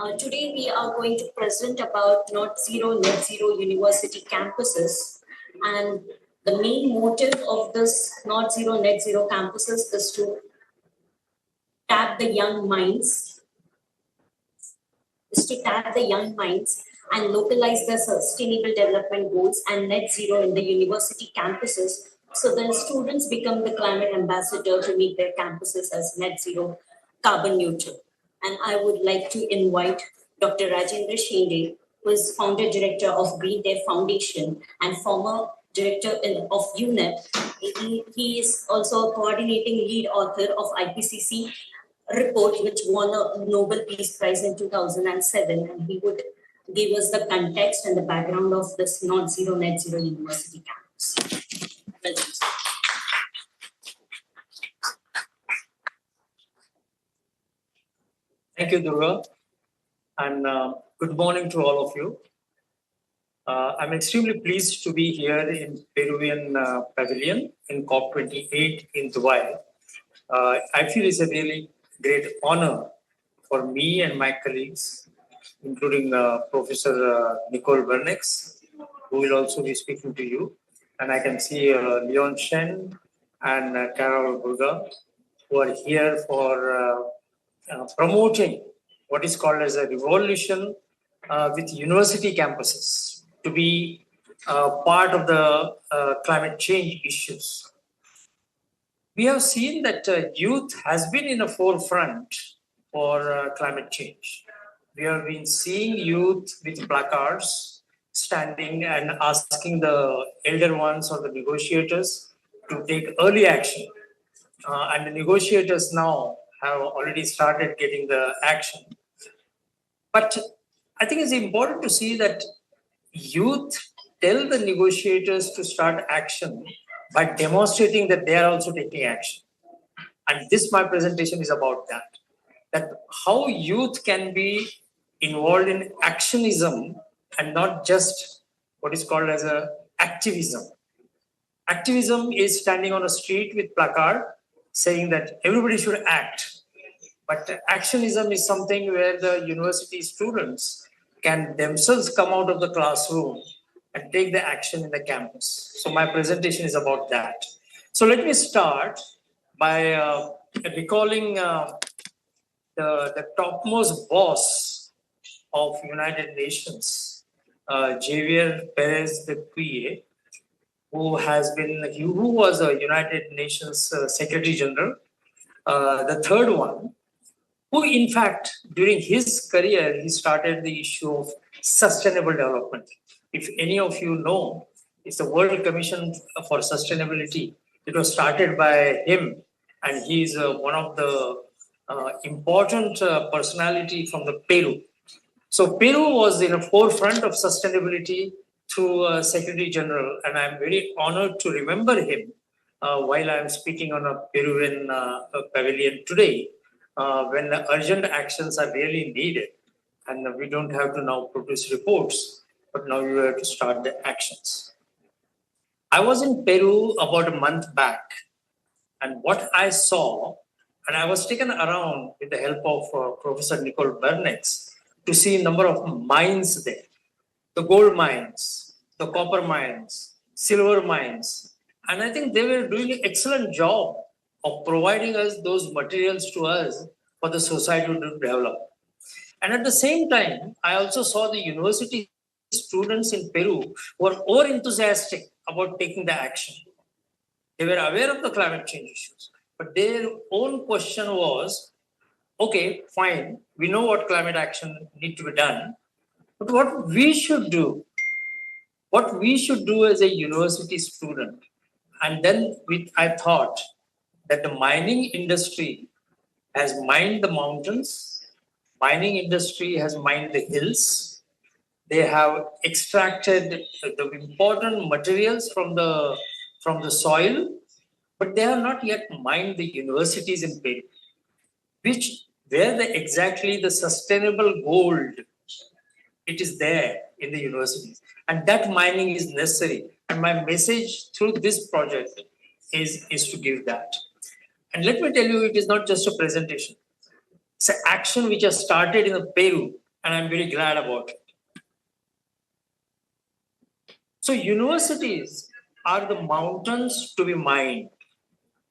Today we are going to present about net zero university campuses, and the main motive of this net zero campuses is to tap the young minds, and localize the sustainable development goals and net zero in the university campuses. So then students become the climate ambassador to make their campuses as net zero carbon neutral. And I would like to invite Dr. Rajendra Shinde, who is founder director of Green Day Foundation and former director of UNEP. He is also a coordinating lead author of IPCC report, which won a Nobel Peace Prize in 2007, and he would give us the context and the background of this net zero university campus. Thank you, Durga, and good morning to all of you. I'm extremely pleased to be here in Peruvian Pavilion in COP28 in Dubai. I feel it's a really great honor for me and my colleagues, including Professor Nicole Bernex, who will also be speaking to you. And I can see Leon Shen and Carol Burga, who are here for promoting what is called as a revolution with university campuses to be part of the climate change issues. We have seen that youth has been in the forefront for climate change. We have been seeing youth with placards standing and asking the elder ones or the negotiators to take early action. And the negotiators now have already started getting the action. But I think it's important to see that youth tell the negotiators to start action by demonstrating that they are also taking action. And this, my presentation is about that how youth can be involved in actionism and not just what is called as a activism. Activism is standing on a street with placard saying that everybody should act. But actionism is something where the university students can themselves come out of the classroom and take the action in the campus. So my presentation is about that. So let me start by recalling the topmost boss of United Nations, Javier Perez de Puy, who was a United Nations Secretary General, the third one, who in fact, during his career, he started the issue of sustainable development. If any of you know, it's the World Commission for Sustainability. It was started by him, and he's one of the important personality from the Peru. So Peru was in the forefront of sustainability through Secretary General, and I'm very honored to remember him while I'm speaking on a Peruvian pavilion today, when the urgent actions are really needed, and we don't have to now produce reports, but now you have to start the actions. I was in Peru about a month back, and what I saw, and I was taken around with the help of Professor Nicole Bernex to see a number of mines there, the gold mines, the copper mines, silver mines, and I think they were doing an excellent job of providing us those materials to us for the society to develop. And at the same time, I also saw the university students in Peru who were more enthusiastic about taking the action. They were aware of the climate change issues, but their own question was, okay, fine, we know what climate action need to be done, but what we should do as a university student. And then I thought that the mining industry has mined the mountains, mining industry has mined the hills. They have extracted the important materials from the soil, but they have not yet mined the universities in Peru, where exactly the sustainable gold, it is there in the universities. And that mining is necessary. And my message through this project is to give that. And let me tell you, it is not just a presentation. It's an action which has started in Peru and I'm very glad about it. So universities are the mountains to be mined,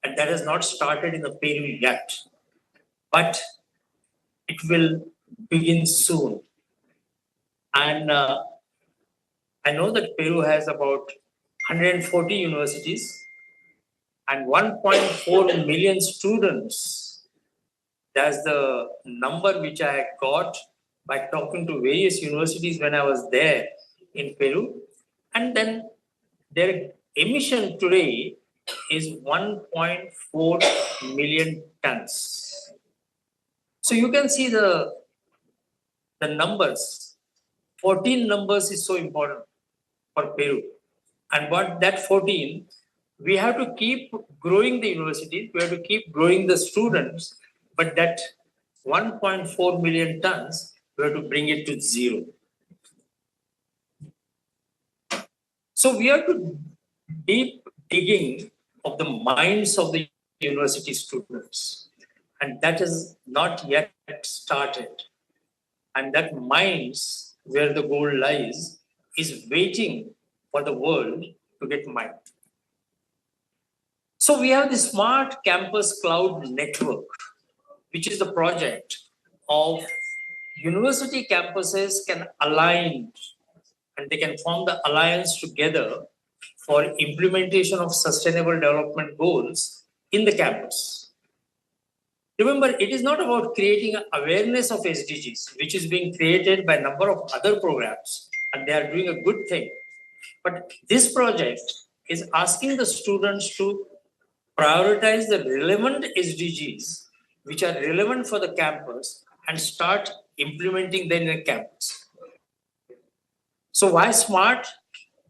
and that has not started in the Peru yet, but it will begin soon. And I know that Peru has about 140 universities and 1.4 million students. That's the number which I got by talking to various universities when I was there in Peru. And then their emission today is 1.4 million tons. So you can see the numbers. 14 numbers is so important for Peru. And what that 14, we have to keep growing the universities, we have to keep growing the students, but that 1.4 million tons, we have to bring it to zero. So we have to deep digging of the minds of the university students. And that is not yet started. And that minds where the gold lies is waiting for the world to get mined. So we have the Smart Campus Cloud Network, which is the project of university campuses can align and they can form the alliance together for implementation of sustainable development goals in the campus. Remember, it is not about creating awareness of SDGs, which is being created by a number of other programs, and they are doing a good thing. But this project is asking the students to prioritize the relevant SDGs, which are relevant for the campus, and start implementing them in a campus. So why smart?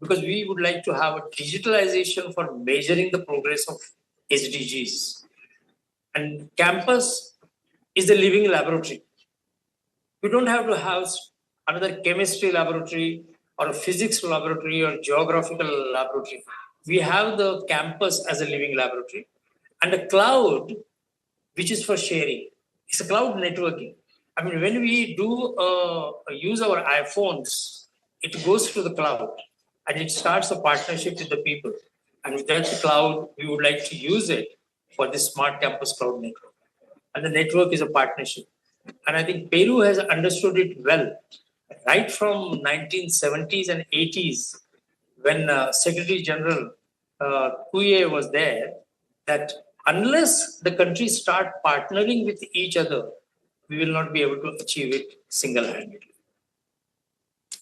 Because we would like to have a digitalization for measuring the progress of SDGs. And campus is the living laboratory. We don't have to have another chemistry laboratory or a physics laboratory or geographical laboratory. We have the campus as a living laboratory and a cloud, which is for sharing. It's a cloud networking. I mean, when we do use our iPhones, it goes to the cloud and it starts a partnership with the people. And with that cloud, we would like to use it for this Smart Campus Cloud Network. And the network is a partnership. And I think Peru has understood it well, right from 1970s and 80s, when Secretary General Kuye was there, that unless the countries start partnering with each other, we will not be able to achieve it single-handedly.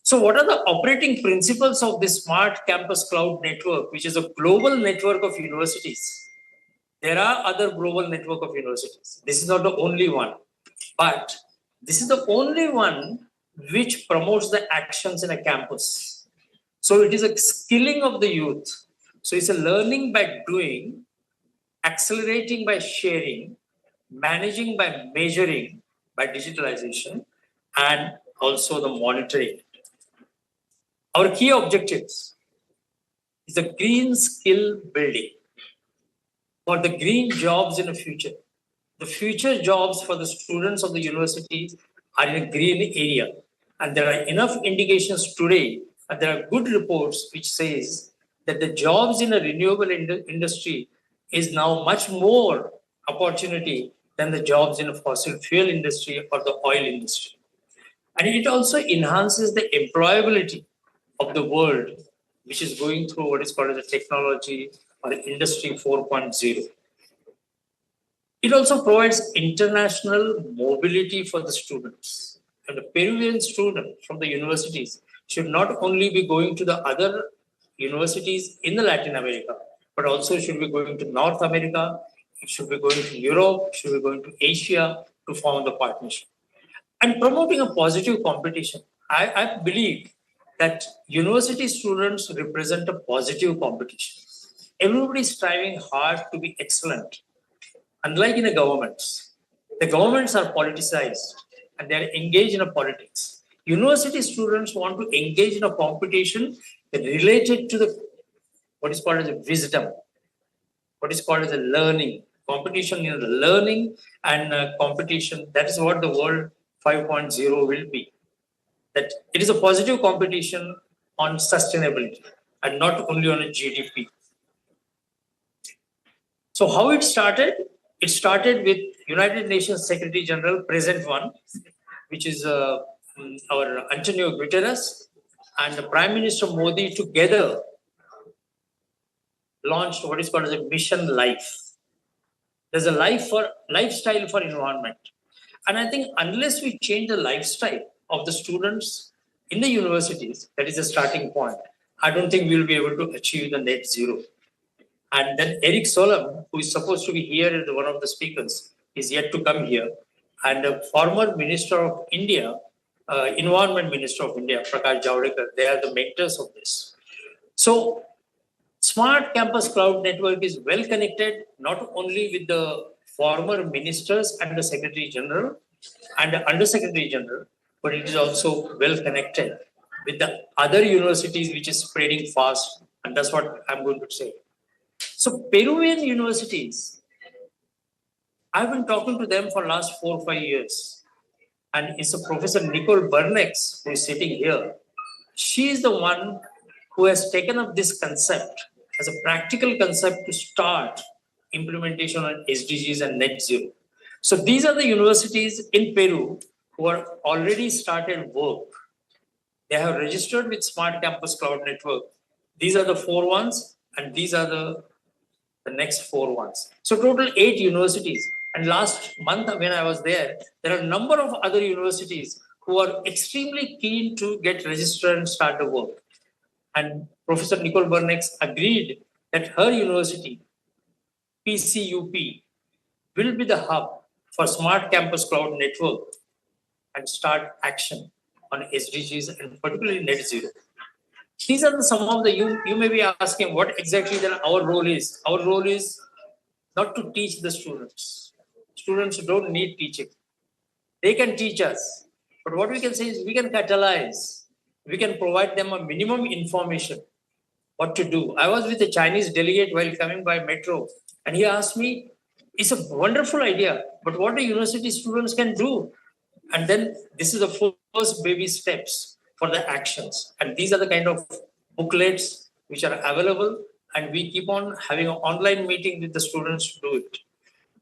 So what are the operating principles of this Smart Campus Cloud Network, which is a global network of universities? There are other global network of universities. This is not the only one, but this is the only one which promotes the actions in a campus. So it is a skilling of the youth. So it's a learning by doing, accelerating by sharing, managing by measuring, by digitalization, and also the monitoring. Our key objectives is the green skill building for the green jobs in the future. The future jobs for the students of the universities are in a green area. And there are enough indications today, and there are good reports which says that the jobs in a renewable industry is now much more opportunity than the jobs in a fossil fuel industry or the oil industry. And it also enhances the employability of the world, which is going through what is called as a technology or industry 4.0. It also provides international mobility for the students. And the Peruvian student from the universities should not only be going to the other universities in the Latin America, but also should be going to North America, it should be going to Europe, should be going to Asia to form the partnership. And promoting a positive competition. I believe that university students represent a positive competition. Everybody is striving hard to be excellent. Unlike in the governments are politicized and they are engaged in a politics. University students want to engage in a competition related to the what is called as a wisdom, what is called as a learning. Competition in the learning and competition, that is what the world 5.0 will be. that it is a positive competition on sustainability and not only on a GDP. So how it started? It started with United Nations Secretary General, present one, which is our Antonio Guterres, and the Prime Minister Modi together launched what is called as a Mission Life. There's a lifestyle for environment. And I think unless we change the lifestyle of the students in the universities, that is the starting point, I don't think we'll be able to achieve the net zero. And then Eric Solom, who is supposed to be here as one of the speakers, is yet to come here. And the former Minister of India, Environment Minister of India, Prakash Javadekar, they are the mentors of this. So Smart Campus Cloud Network is well connected, not only with the former ministers and the Secretary General and the Under Secretary General, but it is also well connected with the other universities, which is spreading fast. And that's what I'm going to say. So Peruvian universities, I've been talking to them for last 4 or 5 years. And it's a Professor Nicole Bernex who is sitting here. She is the one who has taken up this concept as a practical concept to start implementation on SDGs and net zero. So these are the universities in Peru who are already started work. They have registered with Smart Campus Cloud Network. These are the 4 ones, and these are the next 4 ones. So total 8 universities. And last month when I was there are a number of other universities who are extremely keen to get registered and start the work. And Professor Nicole Bernex agreed that her university, PCUP, will be the hub for Smart Campus Cloud Network and start action on SDGs and particularly net zero. These are some of the, you may be asking what exactly then our role is. Our role is not to teach the students. Students don't need teaching. They can teach us. But what we can say is we can catalyze. We can provide them a minimum information, what to do. I was with a Chinese delegate while coming by metro, and he asked me, it's a wonderful idea, but what the university students can do? And then this is the first baby steps for the actions. And these are the kind of booklets which are available, and we keep on having an online meeting with the students to do it.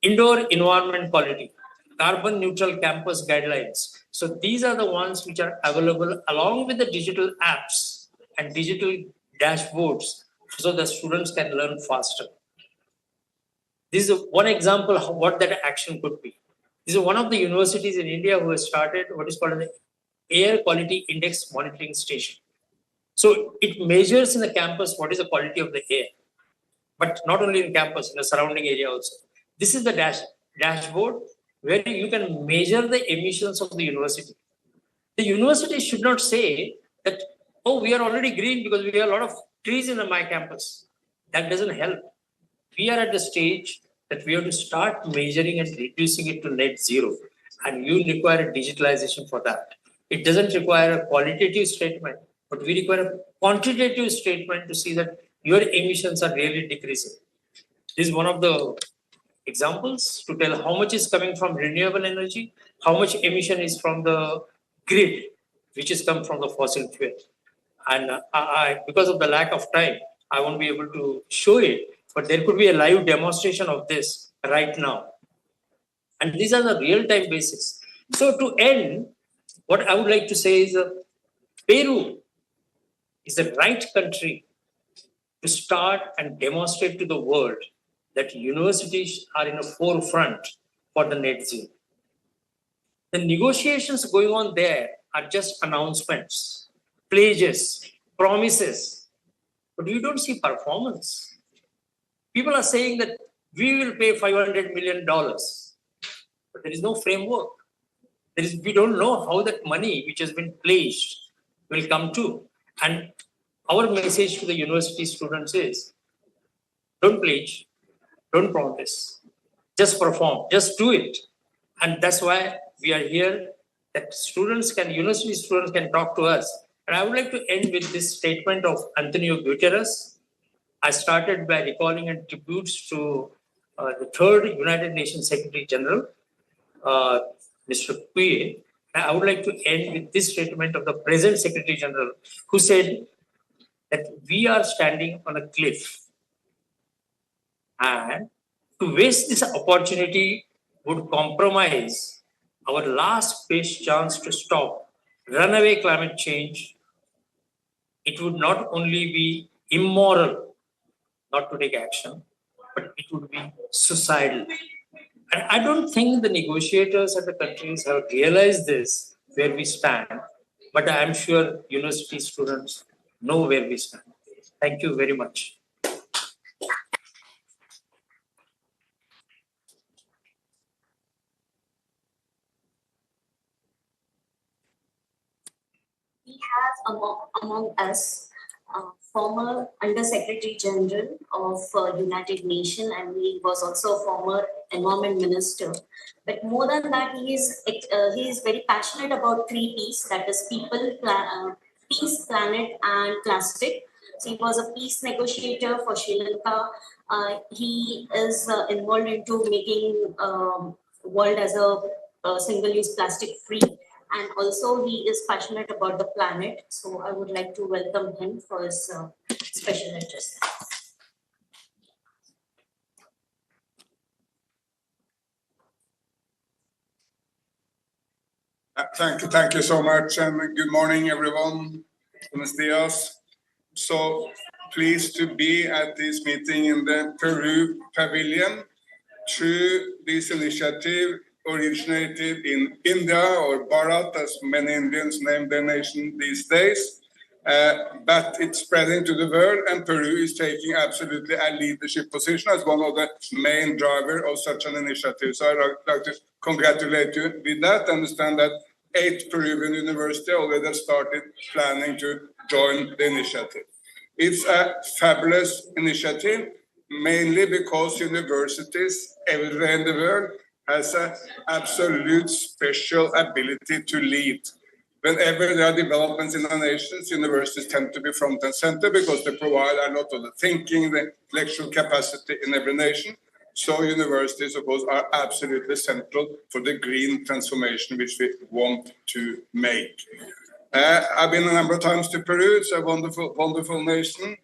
Indoor environment quality, carbon neutral campus guidelines. So these are the ones which are available along with the digital apps and digital dashboards so the students can learn faster. This is one example of what that action could be. This is one of the universities in India who has started what is called the Air Quality Index Monitoring Station. So it measures in the campus what is the quality of the air, but not only in campus, in the surrounding area also. This is the dashboard where you can measure the emissions of the university. The university should not say that, oh, we are already green because we have a lot of trees in my campus. That doesn't help. We are at the stage that we have to start measuring and reducing it to net zero. And you require a digitalization for that. It doesn't require a qualitative statement, but we require a quantitative statement to see that your emissions are really decreasing. This is one of the examples to tell how much is coming from renewable energy, how much emission is from the grid, which is come from the fossil fuel. And because of the lack of time, I won't be able to show it, but there could be a live demonstration of this right now. And these are the real-time basis. So to end, what I would like to say is Peru is the right country to start and demonstrate to the world that universities are in the forefront for the net zero. The negotiations going on there are just announcements, pledges, promises, but we don't see performance. People are saying that we will pay $500 million, but there is no framework. We don't know how that money which has been pledged will come to. And our message to the university students is, don't pledge, don't promise, just perform, just do it. And that's why we are here, that university students can talk to us. And I would like to end with this statement of Antonio Guterres. I started by recalling and tributes to the third United Nations Secretary General, Mr. Puye. I would like to end with this statement of the present Secretary General, who said that we are standing on a cliff, and to waste this opportunity would compromise our last best chance to stop runaway climate change. It would not only be immoral not to take action, but it would be suicidal. And I don't think the negotiators and the countries have realized this, where we stand, but I'm sure university students know where we stand. Thank you very much. We have among us former Under Secretary General of United Nations, and he was also a former Environment Minister. But more than that, he is very passionate about three P's, that is people, peace, planet, and plastic. So he was a peace negotiator for Sri Lanka. He is involved into making world as a single-use plastic free, and also he is passionate about the planet. So I would like to welcome him for his special interest. Thank you so much, and good morning, everyone. Buenos dias. So pleased to be at this meeting in the Peru Pavilion. Through this initiative, originated in India, or Bharat, as many Indians name their nation these days, but it's spreading to the world, and Peru is taking absolutely a leadership position as one of the main drivers of such an initiative. So I'd like to congratulate you with that. Understand that 8 Peruvian universities already have started planning to join the initiative. It's a fabulous initiative, mainly because universities everywhere in the world has an absolute special ability to lead. Whenever there are developments in the nations, universities tend to be front and center because they provide a lot of the thinking, the intellectual capacity in every nation. So universities, of course, are absolutely central for the green transformation which we want to make. I've been a number of times to Peru. It's a wonderful, wonderful nation.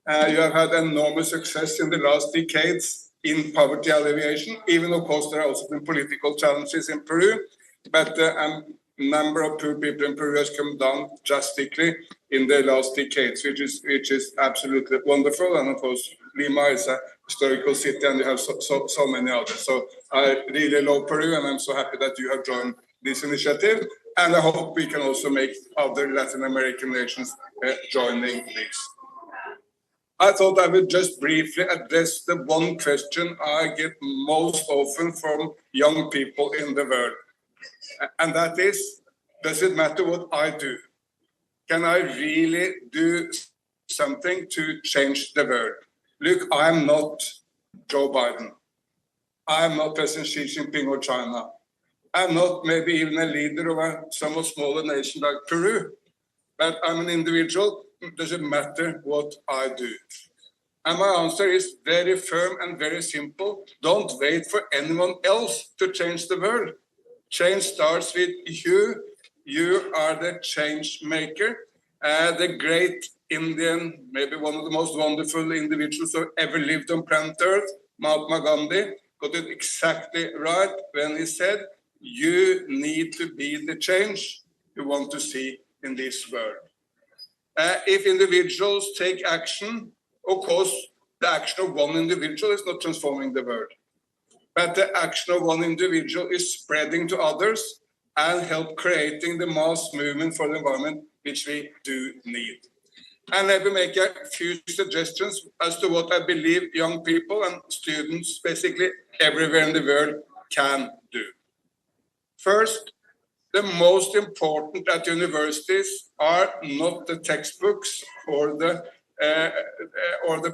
You have had enormous success in the last decades in poverty alleviation, even of course there have also been political challenges in Peru, but a number of poor people in Peru has come down drastically in the last decades, which is absolutely wonderful. And of course, Lima is a historical city, and you have so many others. So I really love Peru, and I'm so happy that you have joined this initiative. And I hope we can also make other Latin American nations joining this. I thought I would just briefly address the one question I get most often from young people in the world. And that is, does it matter what I do? Can I really do something to change the world? Look, I'm not Joe Biden. I'm not President Xi Jinping of China. I'm not maybe even a leader of a somewhat smaller nation like Peru. But I'm an individual. Does it matter what I do? And my answer is very firm and very simple. Don't wait for anyone else to change the world. Change starts with you. You are the change maker. The great Indian, maybe one of the most wonderful individuals who ever lived on planet Earth, Mahatma Gandhi, got it exactly right when he said, you need to be the change you want to see in this world. If individuals take action, of course, the action of one individual is not transforming the world. But the action of one individual is spreading to others and help creating the mass movement for the environment which we do need. And let me make a few suggestions as to what I believe young people and students basically everywhere in the world can do. First, the most important at universities are not the textbooks or the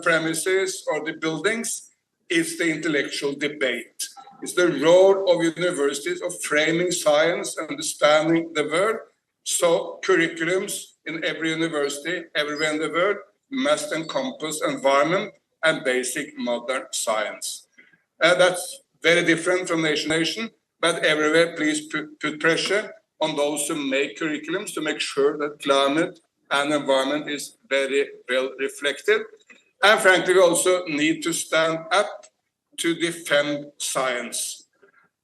premises or the buildings. It's the intellectual debate. It's the role of universities of framing science, understanding the world. So curriculums in every university, everywhere in the world, must encompass environment and basic modern science. That's very different from nation to nation, but everywhere, please put pressure. on those who make curriculums to make sure that climate and environment is very well reflected. And frankly, we also need to stand up to defend science,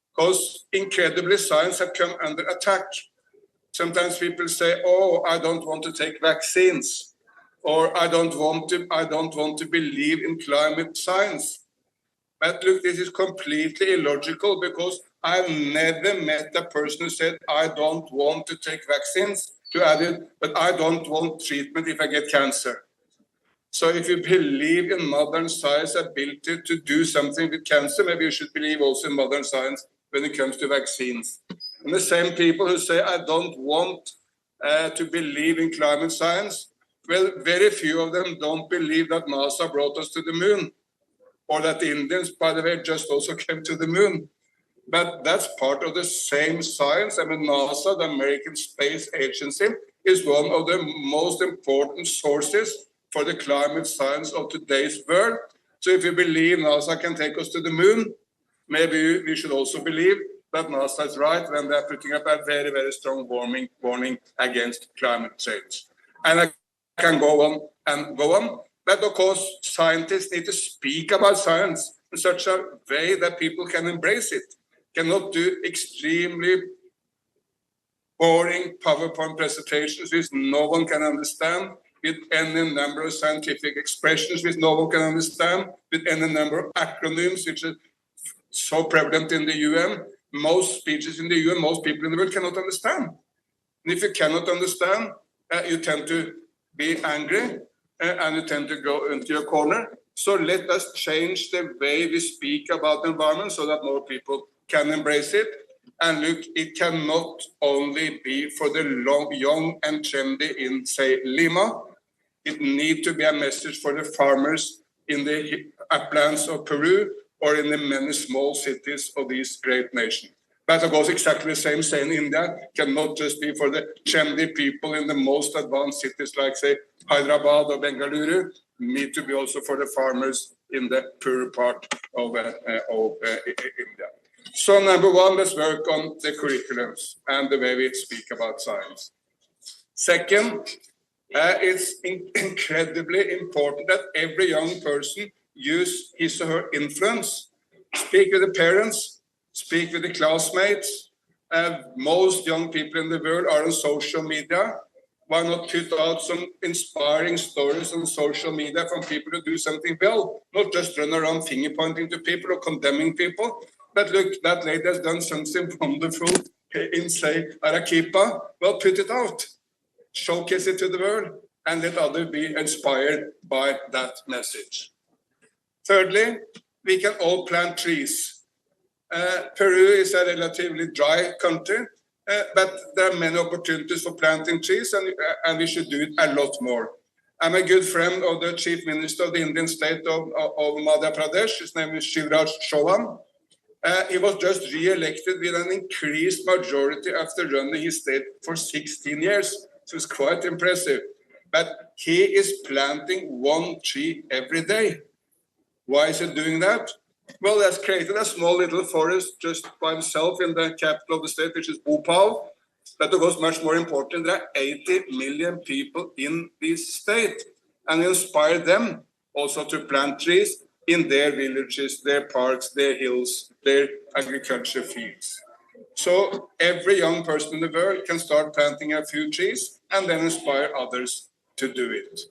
because incredibly science has come under attack. Sometimes people say, "Oh, I don't want to take vaccines," or "I don't want to believe in climate science." But look, this is completely illogical, because I've never met a person who said, "I don't want to take vaccines," to add it, "but I don't want treatment if I get cancer." So if you believe in modern science ability to do something with cancer, maybe you should believe also in modern science when it comes to vaccines. And the same people who say, "I don't want to believe in climate science," well, very few of them don't believe that NASA brought us to the moon, or that the Indians, by the way, just also came to the moon. But that's part of the same science. I mean, NASA, the American Space Agency, is one of the most important sources for the climate science of today's world. So if you believe NASA can take us to the moon, maybe we should also believe that NASA is right when they're putting up a very, very strong warning against climate change. And I can go on and go on. But of course, scientists need to speak about science in such a way that people can embrace it. Cannot do extremely boring PowerPoint presentations which no one can understand, with any number of scientific expressions which no one can understand, with any number of acronyms which are so prevalent in the UN. Most speeches in the UN, most people in the world cannot understand. And if you cannot understand, you tend to be angry and you tend to go into your corner. So let us change the way we speak about the environment so that more people can embrace it. And look, it cannot only be for the young and trendy in, say, Lima. It needs to be a message for the farmers in the uplands of Peru or in the many small cities of this great nation. But of course, exactly the same say in India, cannot just be for the trendy people in the most advanced cities like, say, Hyderabad or Bengaluru. Need to be also for the farmers in the poorer part of India. So number one, let's work on the curriculums and the way we speak about science. Second, it's incredibly important that every young person use his or her influence. Speak with the parents, speak with the classmates. Most young people in the world are on social media. Why not put out some inspiring stories on social media from people who do something well? Not just run around finger pointing to people or condemning people. But look, that lady has done something wonderful in, say, Arequipa. Well, put it out. Showcase it to the world and let others be inspired by that message. Thirdly, we can all plant trees. Peru is a relatively dry country, but there are many opportunities for planting trees, and we should do it a lot more. I'm a good friend of the Chief Minister of the Indian state of Madhya Pradesh. His name is Shivraj Chauhan. He was just re-elected with an increased majority after running his state for 16 years. So it's quite impressive. But he is planting one tree every day. Why is he doing that? Well, he has created a small little forest just by himself in the capital of the state, which is Bhopal. But of course, much more important, there are 80 million people in this state. And inspire them also to plant trees in their villages, their parks, their hills, their agriculture fields. So every young person in the world can start planting a few trees and then inspire others to do it.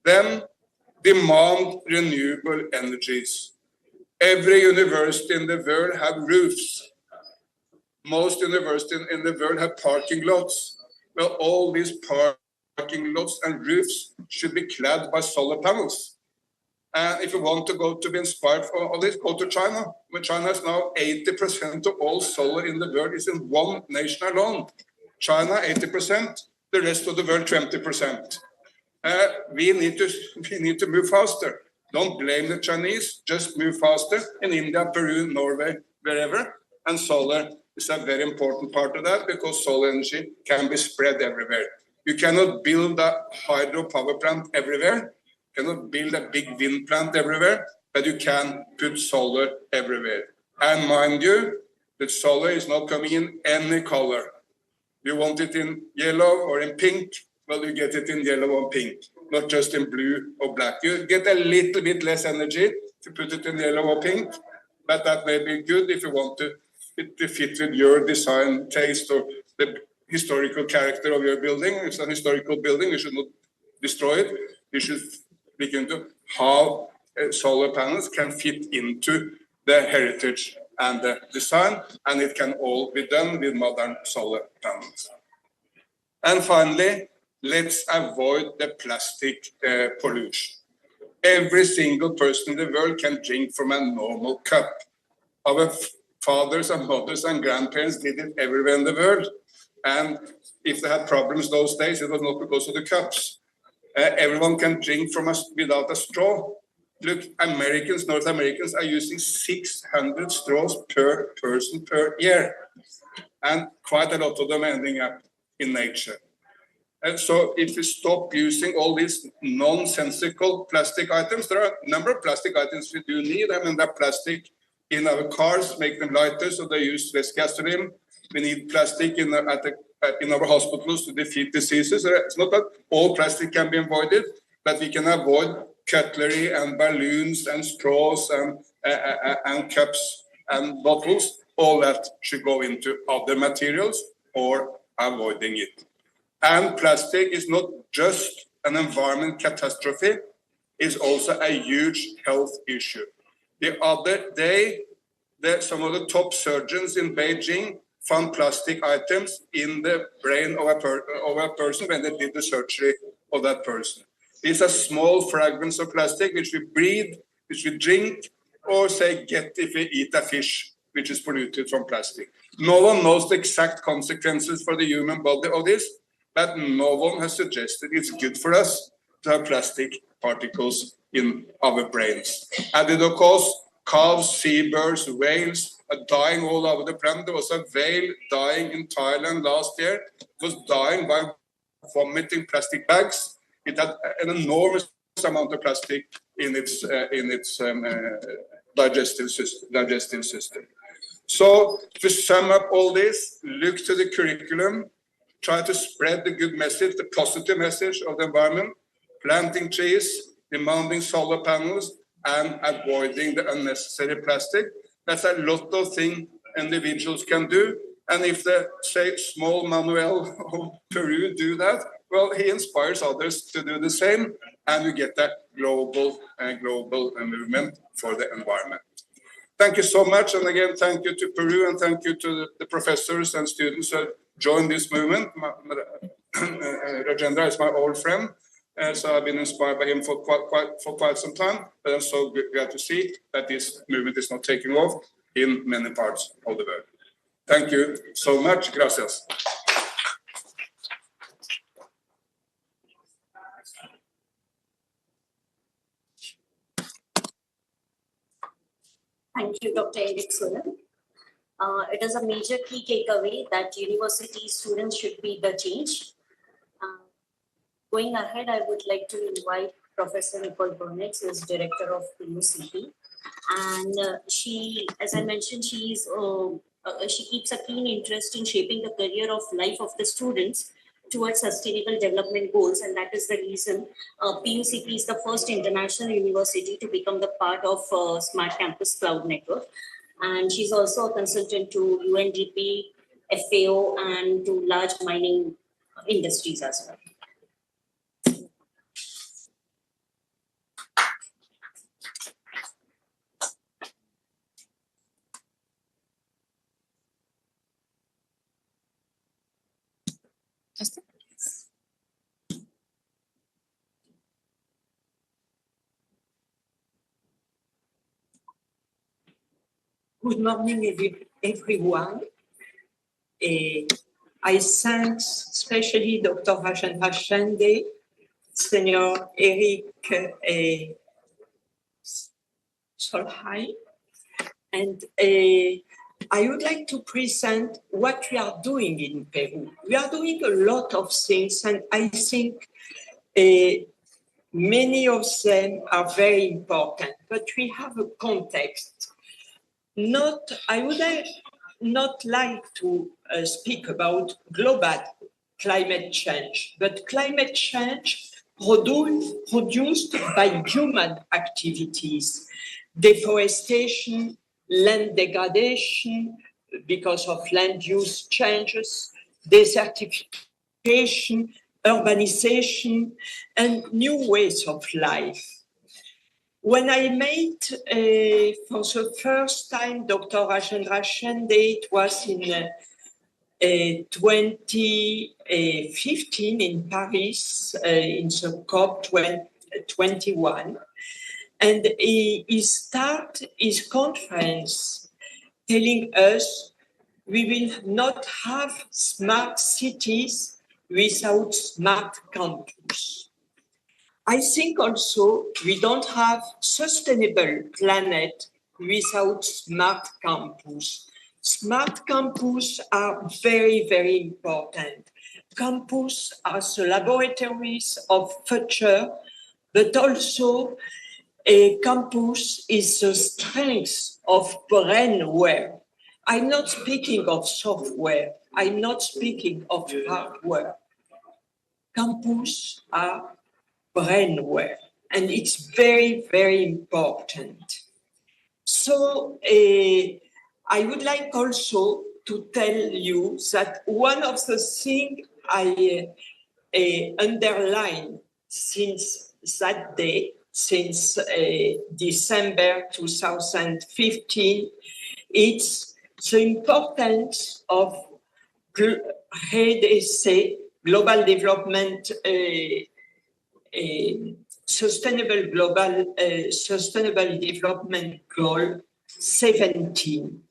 Then demand renewable energies. Every university in the world have roofs. Most universities in the world have parking lots. Well, all these parking lots and roofs should be clad by solar panels. And if you want to go to be inspired for all this, go to China. When China is now 80% of all solar in the world is in one nation alone. China, 80%, the rest of the world, 20%. We need to move faster. Don't blame the Chinese, just move faster in India, Peru, Norway, wherever. And solar is a very important part of that because solar energy can be spread everywhere. You cannot build a hydro power plant everywhere. You cannot build a big wind plant everywhere, but you can put solar everywhere. And mind you, the solar is not coming in any color. You want it in yellow or in pink? Well, you get it in yellow or pink, not just in blue or black. You get a little bit less energy to put it in yellow or pink, but that may be good if you want it to fit with your design taste or the historical character of your building. If it's an historical building, you should not destroy it. You should look into how solar panels can fit into the heritage and the design, and it can all be done with modern solar panels. And finally, let's avoid the plastic pollution. Every single person in the world can drink from a normal cup. Our fathers and mothers and grandparents did it everywhere in the world. And if they had problems those days, it was not because of the cups. Everyone can drink from without a straw. Look, North Americans are using 600 straws per person per year. And quite a lot of them ending up in nature. And so if we stop using all these nonsensical plastic items, there are a number of plastic items we do need. I mean, that plastic in our cars, make them lighter so they use less gasoline. We need plastic in our hospitals to defeat diseases. It's not that all plastic can be avoided, but we can avoid cutlery and balloons and straws and cups and bottles. All that should go into other materials or avoiding it. And plastic is not just an environment catastrophe, it's also a huge health issue. The other day, some of the top surgeons in Beijing found plastic items in the brain of a person when they did the surgery of that person. These are small fragments of plastic which we breathe, which we drink, or get if we eat a fish which is polluted from plastic. No one knows the exact consequences for the human body of this, but no one has suggested it's good for us to have plastic particles in our brains. And it, of course, calves, seabirds, whales are dying all over the planet. There was a whale dying in Thailand last year. It was dying by vomiting plastic bags. It had an enormous amount of plastic in its digestive system. So to sum up all this, look to the curriculum, try to spread the good message, the positive message of the environment, planting trees, demanding solar panels, and avoiding the unnecessary plastic. That's a lot of things individuals can do. And if the, small Manuel of Peru do that, well, he inspires others to do the same, and we get a global movement for the environment. Thank you so much. And again, thank you to Peru, and thank you to the professors and students who joined this movement. Rajendra is my old friend. So I've been inspired by him for quite some time. But I'm so glad to see that this movement is not taking off in many parts of the world. Thank you so much. Gracias. Thank you, Dr. Eric Solon. It is a major key takeaway that university students should be the change. Going ahead, I would like to invite Professor Nicole Burnett, who is director of PUCP. And she, as I mentioned, she keeps a keen interest in shaping the career of life of the students towards sustainable development goals. And that is the reason PUCP is the first international university to become the part of Smart Campus Cloud Network. And she's also a consultant to UNDP, FAO, and to large mining industries as well. Good morning, everyone. I thank especially Dr. Rajendra Shande, Senior Eric Solheim, and I would like to present what we are doing in Peru. We are doing a lot of things, and I think many of them are very important, but we have a context. I would not like to speak about global climate change, but climate change produced by human activities, deforestation, land degradation because of land use changes, desertification, urbanization, and new ways of life. When I met for the first time Dr. Rajendra Shende, it was in 2015 in Paris, in the COP 21. And he started his conference telling us we will not have smart cities without smart campus. I think also we don't have sustainable planet without smart campus. Smart campus are very, very important. Campus are the laboratories of future, but also a campus is the strength of brainware. I'm not speaking of software. I'm not speaking of hardware. Campus are brainware, and it's very, very important. So I would like also to tell you that one of the things I underline since that day, since December 2015, it's the importance of GDC, Global Development Sustainable Development Goal 17,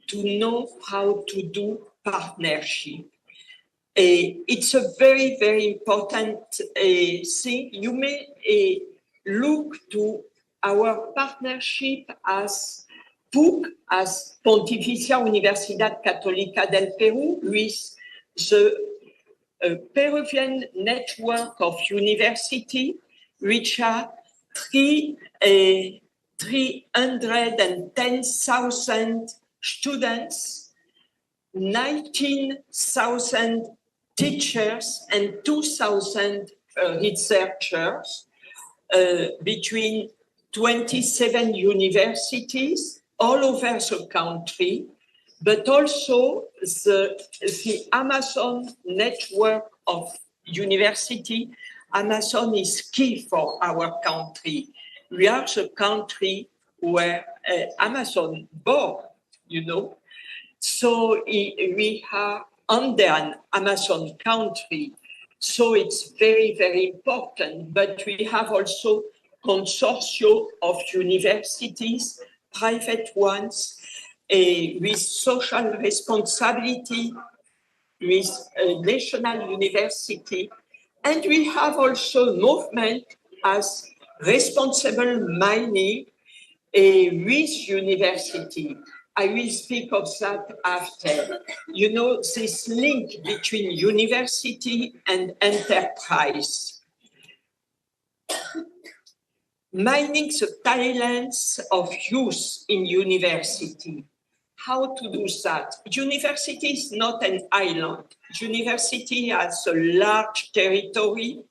to know how to do partnership. It's a very, very important thing. You may look to our partnership as PUC, as Pontificia Universidad Católica del Perú, with the Peruvian network of university, which are 310,000 students, 19,000 teachers, and 2,000 researchers between 27 universities all over the country, but also the Amazon network of university. Amazon is key for our country. We are the country where Amazon born, you know. So we are under an Amazon country. So it's very, very important. But we have also consortium of universities, private ones, with social responsibility, with a national university. And we have also movement as responsible mining with university. I will speak of that after. You know, this link between university and enterprise. Mining the talents of youth in university. How to do that? University is not an island. University has a large territory,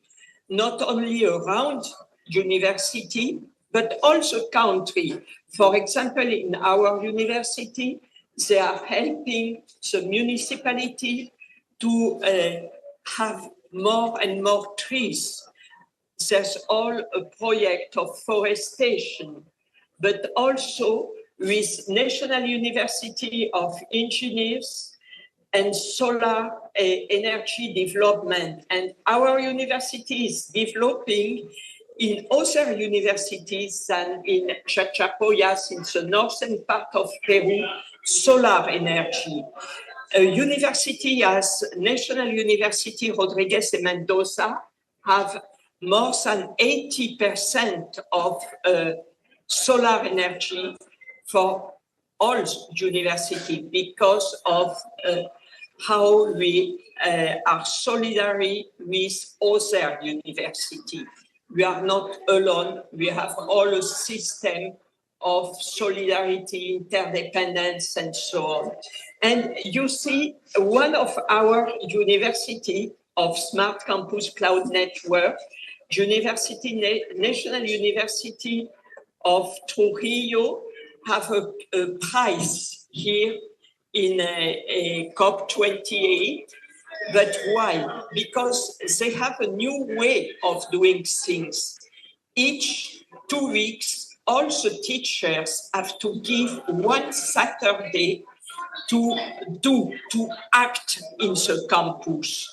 not only around university, but also country. For example, in our university, they are helping the municipality to have more and more trees. There's all a project of forestation, but also with National University of Engineers and solar energy development. And our university is developing in other universities than in Chachapoyas, in the northern part of Peru, solar energy. A university as National University Rodriguez de Mendoza have more than 80% of solar energy for all university because of how we are solidary with other university. We are not alone. We have all a system of solidarity, interdependence, and so on. And you see one of our university of Smart Campus Cloud Network, National University of Trujillo, have a prize here in a COP28. But why? Because they have a new way of doing things. Each 2 weeks, all the teachers have to give one Saturday to act in the campus,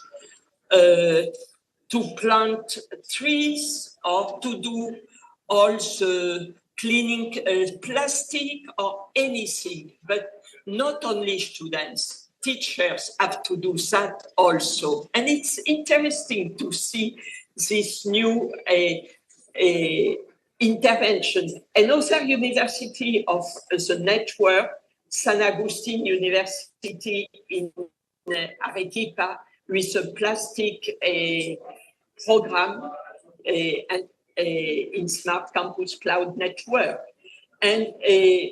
to plant trees or to do all the cleaning plastic or anything, but not only students, teachers have to do that also. And it's interesting to see this new intervention. Another university of the network, San Agustin University in Arequipa, with a plastic program and in Smart Campus Cloud Network. And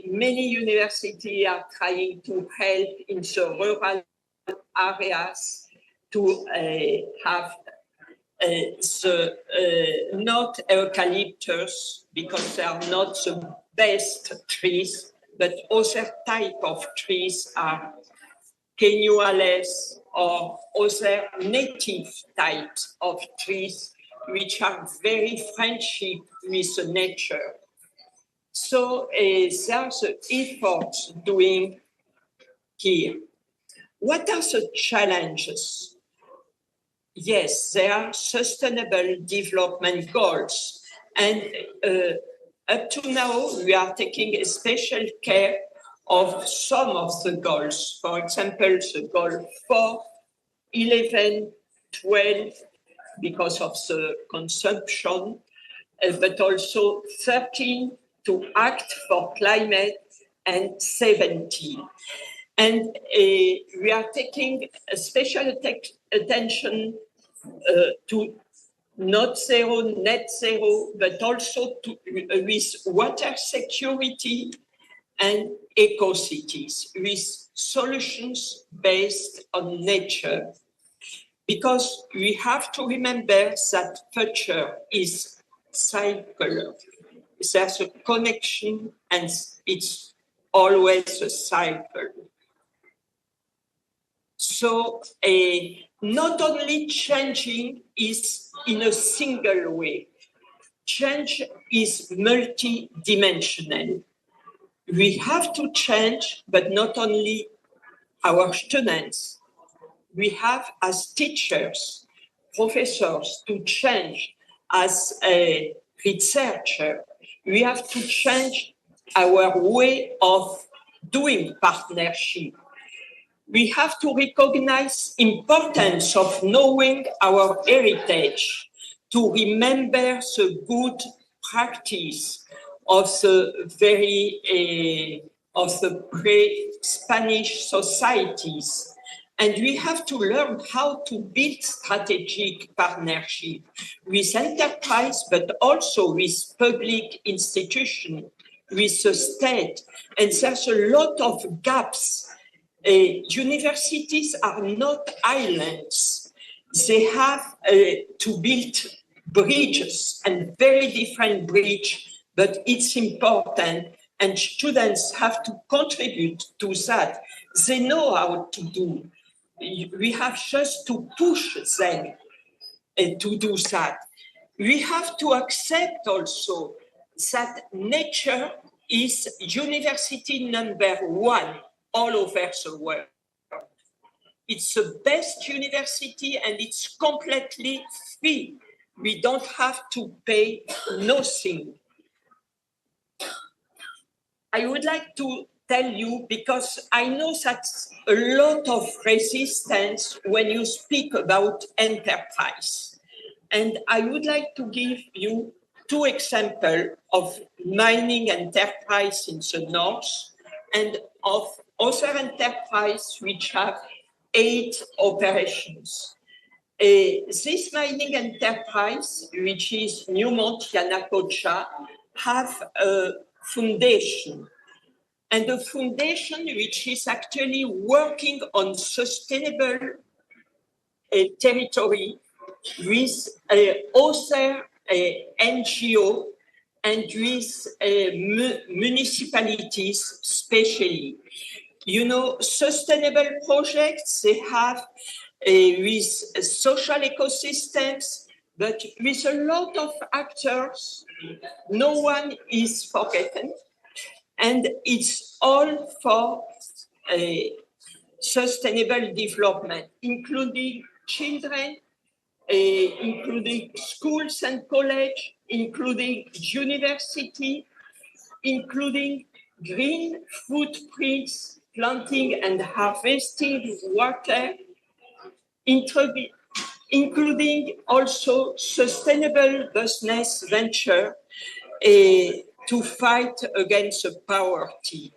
many universities are trying to help in the rural areas to have not eucalyptus, because they are not the best trees, but other type of trees are canuales or other native types of trees which are very friendship with the nature. So there's the efforts doing here. What are the challenges? Yes, there are sustainable development goals. And up to now, we are taking a special care of some of the goals. For example, the goal 4, 11, 12, because of the consumption, but also 13 to act for climate, and 17. And we are taking a special attention to not zero, net zero, but also with water security and eco-cities, with solutions based on nature. Because we have to remember that future is circular. There's a connection and it's always a cycle. So not only changing is in a single way, change is multidimensional. We have to change, but not only our students. We have as teachers, professors to change, as a researcher. We have to change our way of doing partnership. We have to recognize importance of knowing our heritage, to remember the good practice of the of the pre-Spanish societies. And we have to learn how to build strategic partnership with enterprise, but also with public institutions, with the state. And there's a lot of gaps. Universities are not islands. They have to build bridges, and very different bridges, but it's important, and students have to contribute to that. They know how to do. We have just to push them to do that. We have to accept also that nature is university number 1 all over the world. It's the best university and it's completely free. We don't have to pay nothing. I would like to tell you, because I know that's a lot of resistance when you speak about enterprise. And I would like to give you 2 examples of mining enterprise in the north and of other enterprise which have 8 operations. This mining enterprise, which is Newmont Yanacocha, have a foundation. and a foundation which is actually working on sustainable territory with other NGO and with municipalities especially. You know, sustainable projects, they have with social ecosystems, but with a lot of actors, no one is forgotten. And it's all for sustainable development, including children, including schools and college, including university, including green footprints, planting and harvesting water, including also sustainable business venture to fight against poverty,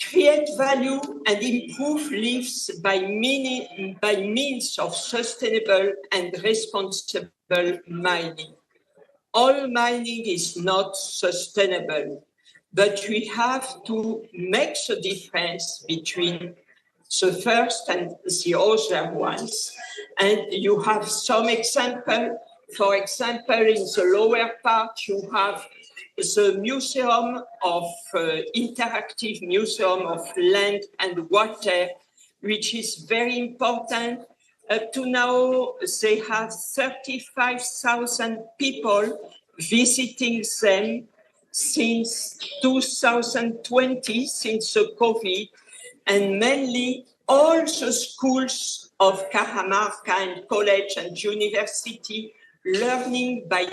create value and improve lives by means of sustainable and responsible mining. All mining is not sustainable, but we have to make the difference between the first and the other ones. And you have some example. For example, in the lower part, you have the Museum of Interactive Museum of Land and Water, which is very important. Up to now, they have 35,000 people visiting them since 2020, since the COVID, and mainly all the schools of Cajamarca and college and university learning by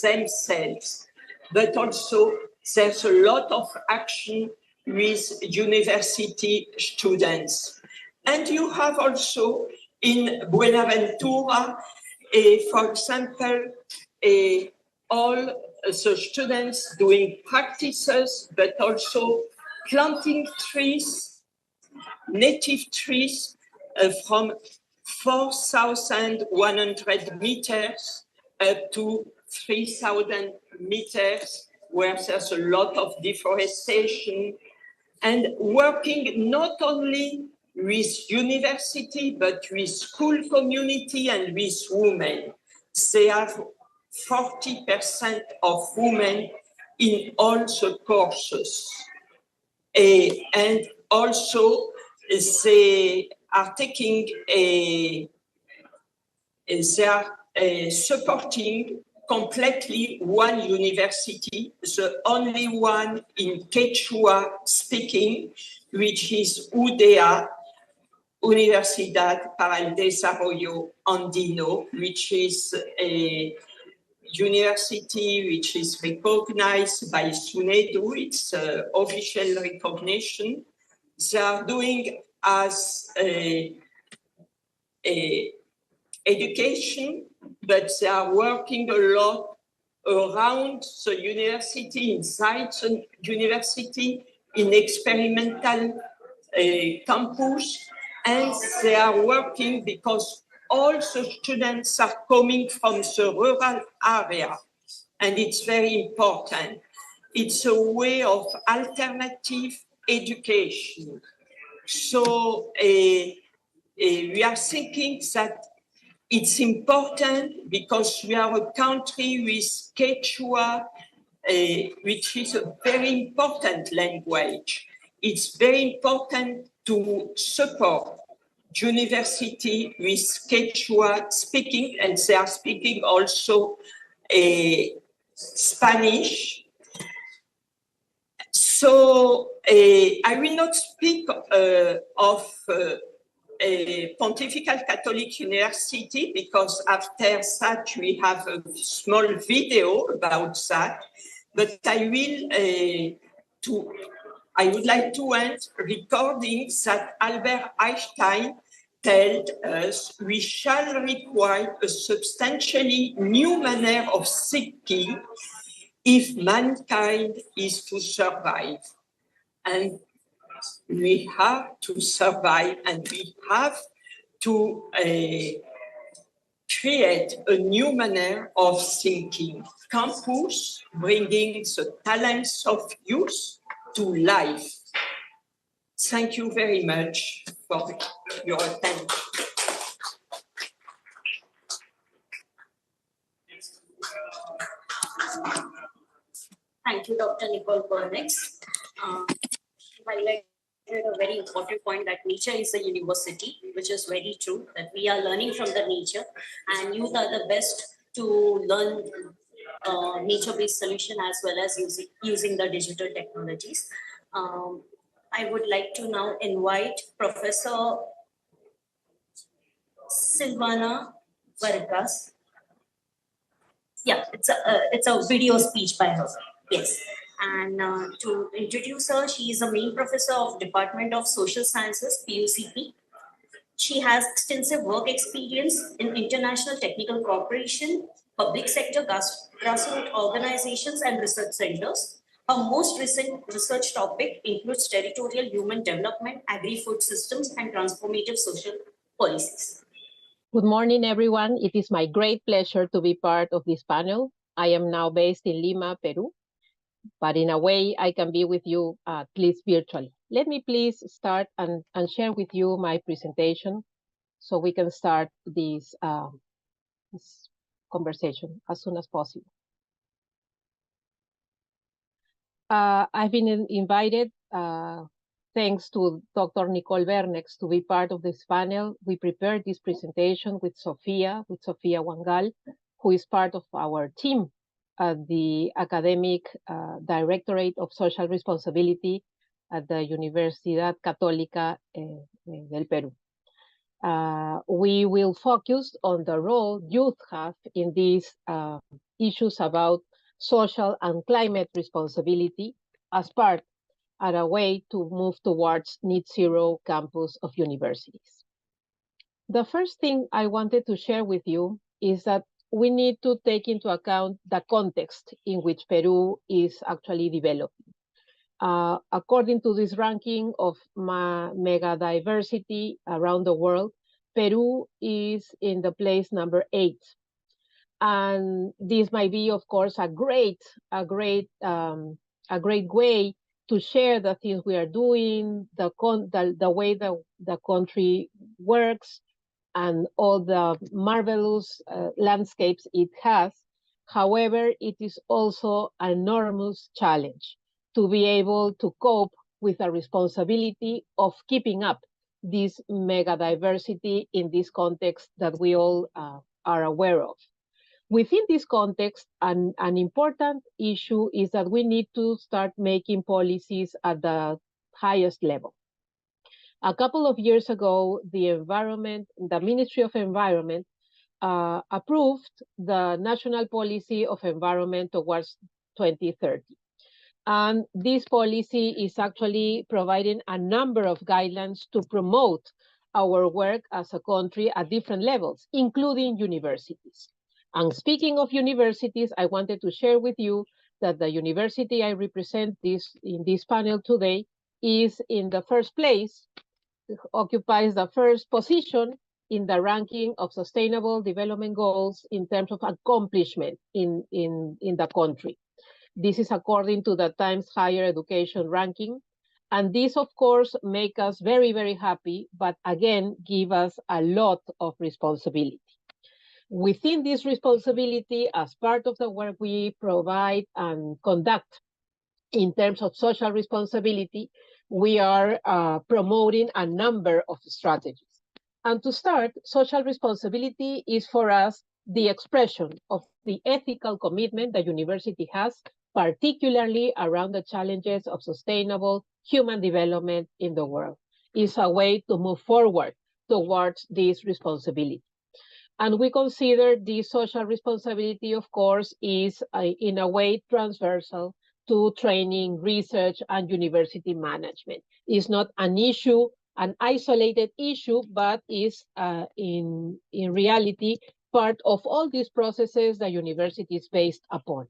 themselves. But also there's a lot of action with university students. And you have also in Buenaventura, for example, all the students doing practices, but also planting trees, native trees from 4,100 meters up to 3,000 meters, where there's a lot of deforestation, and working not only with university, but with school community and with women. They have 40% of women in all the courses. And also they are taking they are supporting completely one university, the only one in Quechua speaking, which is UDA, Universidad para el Desarrollo Andino, which is a university which is recognized by SUNEDU. It's official recognition. They are doing as education, but they are working a lot around the university, inside the university, in experimental campus, and they are working because all the students are coming from the rural area, and it's very important. It's a way of alternative education. So we are thinking that it's important because we are a country with Quechua, which is a very important language. It's very important to support university with Quechua speaking, and they are speaking also Spanish. So I will not speak of Pontifical Catholic University, because after that we have a small video about that. But I would like to end recording that Albert Einstein told us we shall require a substantially new manner of thinking if mankind is to survive. And we have to survive, and we have to create a new manner of thinking. Campus bringing the talents of youth, to life. Thank you very much for your attention. Thank you, Dr. Nicole Bernex. Highlighted a very important point that nature is a university, which is very true, that we are learning from the nature, and youth are the best to learn nature-based solution as well as using the digital technologies. I would like to now invite Professor Silvana Vargas. Yeah, it's a video speech by her. Yes. And to introduce her, she is a main professor of Department of Social Sciences, PUCP. She has extensive work experience in international technical cooperation, public sector, grassroots organizations, and research centers. Her most recent research topic includes territorial human development, agri-food systems, and transformative social policies. Good morning, everyone. It is my great pleasure to be part of this panel. I am now based in Lima, Peru, but in a way I can be with you at least virtually. Let me please start and share with you my presentation so we can start this conversation as soon as possible. I've been invited, thanks to Dr. Nicole Bernex, to be part of this panel. We prepared this presentation with Sofia Wangal, who is part of our team at the Academic Directorate of Social Responsibility at the Universidad Católica del Perú. We will focus on the role youth have in these issues about social and climate responsibility as part and a way to move towards net zero campus of universities. The first thing I wanted to share with you is that we need to take into account the context in which Peru is actually developing. According to this ranking of mega diversity around the world, Peru is in the place number 8. And this might be, of course, a great way to share the things we are doing, the way the country works, and all the marvelous landscapes it has. However, it is also an enormous challenge to be able to cope with the responsibility of keeping up this mega diversity in this context that we all are aware of. Within this context, an important issue is that we need to start making policies at the highest level. A couple of years ago, the Ministry of Environment approved the National Policy of Environment towards 2030. And this policy is actually providing a number of guidelines to promote our work as a country at different levels, including universities. And speaking of universities, I wanted to share with you that the university I represent in this panel today is in the first place, occupies the first position in the ranking of sustainable development goals in terms of accomplishment in the country. This is according to the Times Higher Education ranking. And this, of course, make us very, very happy, but again, give us a lot of responsibility. Within this responsibility, as part of the work we provide and conduct in terms of social responsibility, we are promoting a number of strategies. And to start, social responsibility is for us the expression of the ethical commitment the university has, particularly around the challenges of sustainable human development in the world. It's a way to move forward towards this responsibility. And we consider this social responsibility, of course, is in a way transversal to training, research, and university management. It's not an issue, an isolated issue, but is in reality part of all these processes the university is based upon.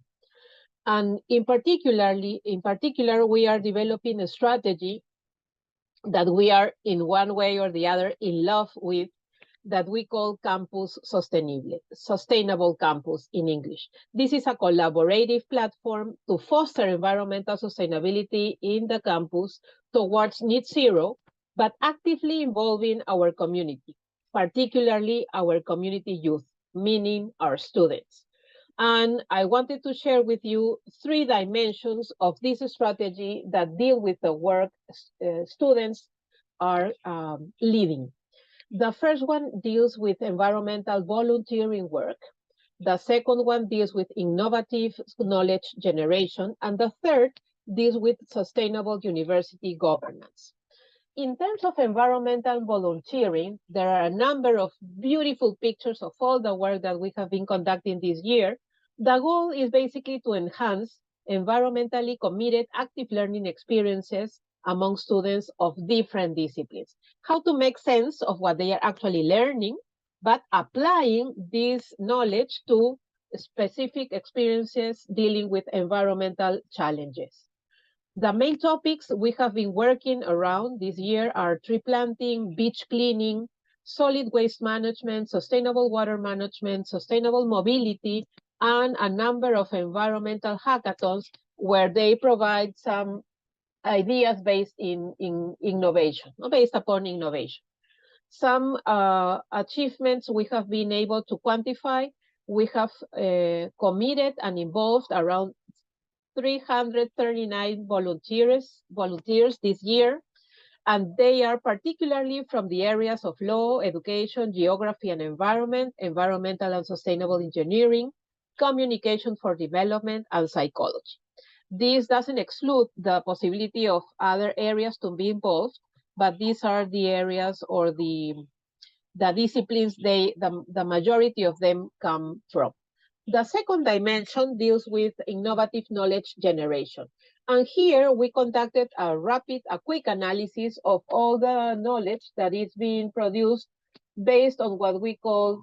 And in particular, we are developing a strategy that we are in one way or the other in love with, that we call Campus Sustainable Campus in English. This is a collaborative platform to foster environmental sustainability in the campus towards net zero, but actively involving our community, particularly our community youth, meaning our students. And I wanted to share with you 3 dimensions of this strategy that deal with the work students are leading. The first one deals with environmental volunteering work. The second one deals with innovative knowledge generation. And the third deals with sustainable university governance. In terms of environmental volunteering, there are a number of beautiful pictures of all the work that we have been conducting this year. The goal is basically to enhance environmentally committed active learning experiences among students of different disciplines. How to make sense of what they are actually learning, but applying this knowledge to specific experiences dealing with environmental challenges. The main topics we have been working around this year are tree planting, beach cleaning, solid waste management, sustainable water management, sustainable mobility, and a number of environmental hackathons where they provide some ideas based in innovation, based upon innovation. Some achievements we have been able to quantify. We have committed and involved around 339 volunteers this year, and they are particularly from the areas of law, education, geography and environment, environmental and sustainable engineering, communication for development, and psychology. This doesn't exclude the possibility of other areas to be involved, but these are the areas or the disciplines the majority of them come from. The second dimension deals with innovative knowledge generation. And here we conducted a quick analysis of all the knowledge that is being produced based on what we call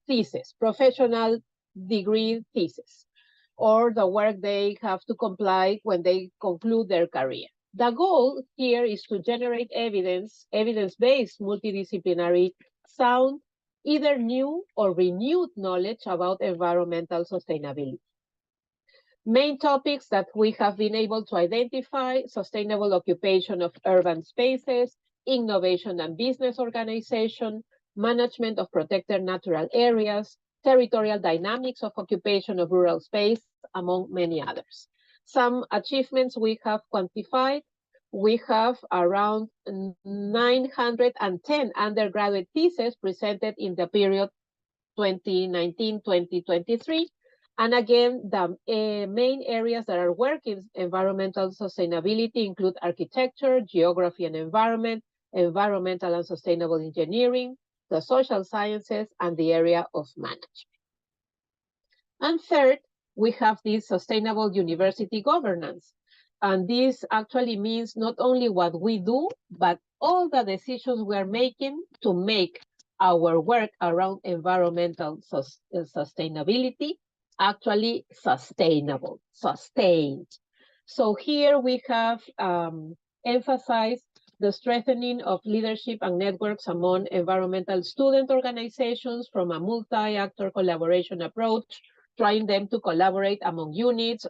thesis, professional degree thesis, or the work they have to comply when they conclude their career. The goal here is to generate evidence-based, multidisciplinary, sound, either new or renewed knowledge about environmental sustainability. Main topics that we have been able to identify: sustainable occupation of urban spaces, innovation and business organization, management of protected natural areas, territorial dynamics of occupation of rural space, among many others. Some achievements we have quantified: we have around 910 undergraduate theses presented in the period 2019-2023. And again, the main areas that are working environmental sustainability include architecture, geography and environment, environmental and sustainable engineering, the social sciences, and the area of management. And third, we have this sustainable university governance. And this actually means not only what we do, but all the decisions we are making to make our work around environmental sustainability actually sustainable, sustained. So here we have emphasized the strengthening of leadership and networks among environmental student organizations from a multi-actor collaboration approach, trying them to collaborate among units,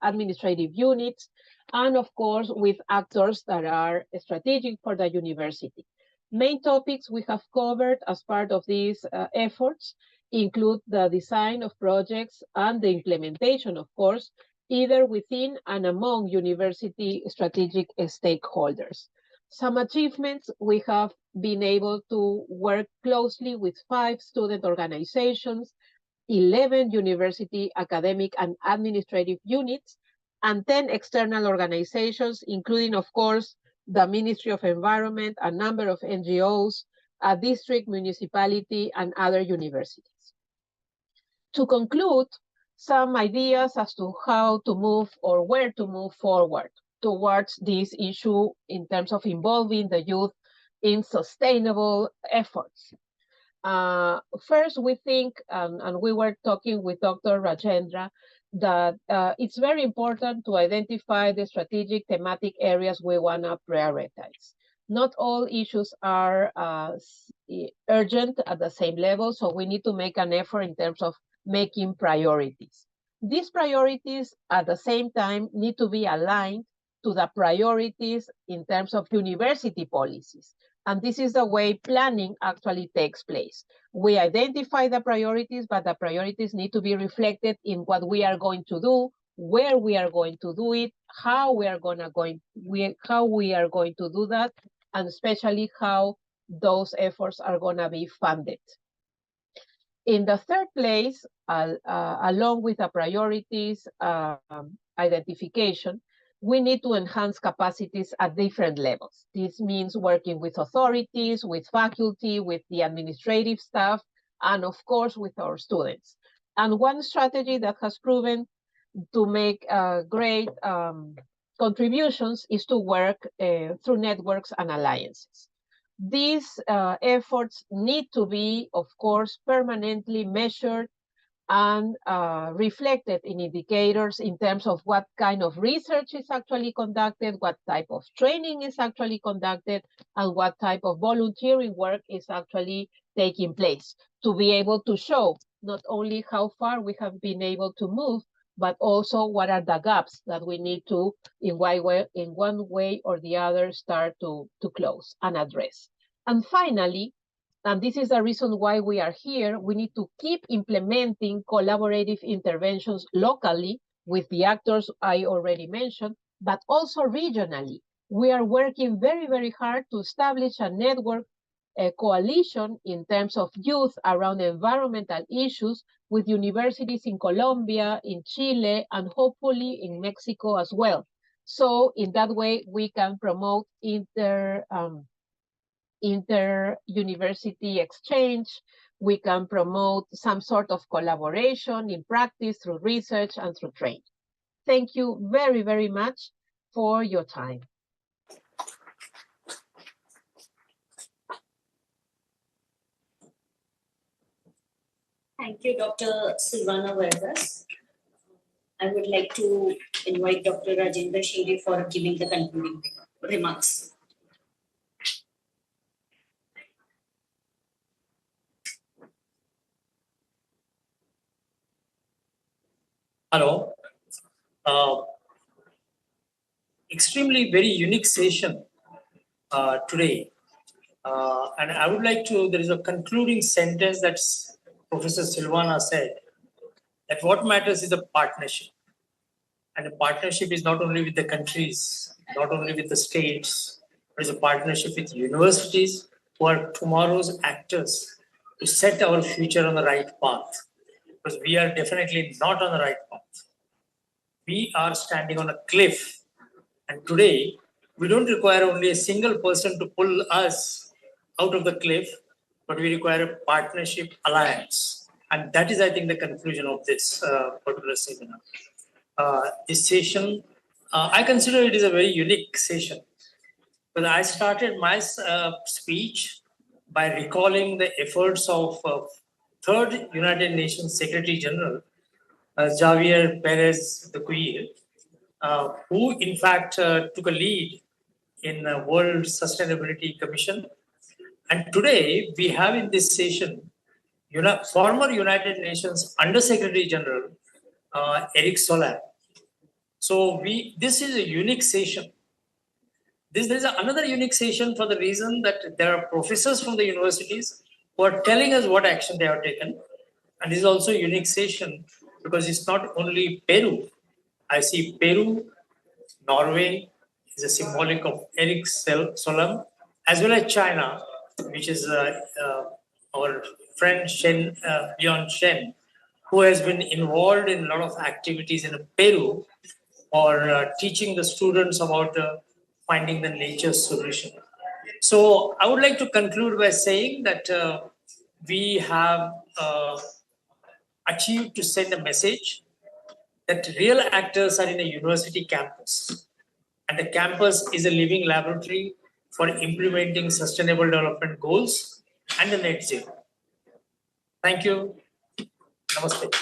administrative units, and of course with actors that are strategic for the university. Main topics we have covered as part of these efforts include the design of projects and the implementation, of course, either within and among university strategic stakeholders. Some achievements: we have been able to work closely with 5 student organizations, 11 university academic and administrative units, and 10 external organizations, including, of course, the Ministry of Environment, a number of NGOs, a district, municipality, and other universities. To conclude, some ideas as to how to move or where to move forward towards this issue in terms of involving the youth in sustainable efforts. First, we think, and we were talking with Dr. Rajendra, that it's very important to identify the strategic thematic areas we want to prioritize. Not all issues are urgent at the same level, so we need to make an effort in terms of making priorities. These priorities at the same time need to be aligned to the priorities in terms of university policies. And this is the way planning actually takes place. We identify the priorities, but the priorities need to be reflected in what we are going to do, where we are going to do it, how we are going to do that, and especially how those efforts are going to be funded. In the third place, along with the priorities identification, we need to enhance capacities at different levels. This means working with authorities, with faculty, with the administrative staff, and of course with our students. And one strategy that has proven to make great contributions is to work through networks and alliances. These efforts need to be, of course, permanently measured and reflected in indicators in terms of what kind of research is actually conducted, what type of training is actually conducted, and what type of volunteering work is actually taking place, to be able to show not only how far we have been able to move, but also what are the gaps that we need to, in one way or the other, start to close and address. And finally, and this is the reason why we are here, we need to keep implementing collaborative interventions locally with the actors I already mentioned, but also regionally. We are working very, very hard to establish a network, a coalition in terms of youth around environmental issues with universities in Colombia, in Chile, and hopefully in Mexico as well. So in that way, we can promote inter-university exchange. We can promote some sort of collaboration in practice through research and through training. Thank you very, very much for your time. Thank you, Dr. Silvana Vargas. I would like to invite Dr. Rajendra Shinde for giving the concluding remarks. Hello. Extremely very unique session today. And I would like to, there is a concluding sentence that Professor Silvana said, that what matters is a partnership. And a partnership is not only with the countries, not only with the states, but it's a partnership with universities who are tomorrow's actors to set our future on the right path. Because we are definitely not on the right path. We are standing on a cliff. And today, we don't require only a single person to pull us out of the cliff, but we require a partnership alliance. And that is, I think, the conclusion of this particular seminar. This session, I consider it is a very unique session. But I started my speech by recalling the efforts of third United Nations Secretary General, Javier Perez de Cuellar, who in fact took a lead in the World Sustainability Commission. And today we have in this session, former United Nations Under Secretary General, Eric Soler. So this is a unique session. This is another unique session for the reason that there are professors from the universities who are telling us what action they have taken. And this is also a unique session because it's not only Peru. I see Peru, Norway is a symbolic of Eric Soler, as well as China, which is our friend Leon Shen, who has been involved in a lot of activities in Peru or teaching the students about finding the nature solution. So I would like to conclude by saying that we have achieved to send a message that real actors are in a university campus. And the campus is a living laboratory for implementing sustainable development goals and the net zero. Thank you. Namaste.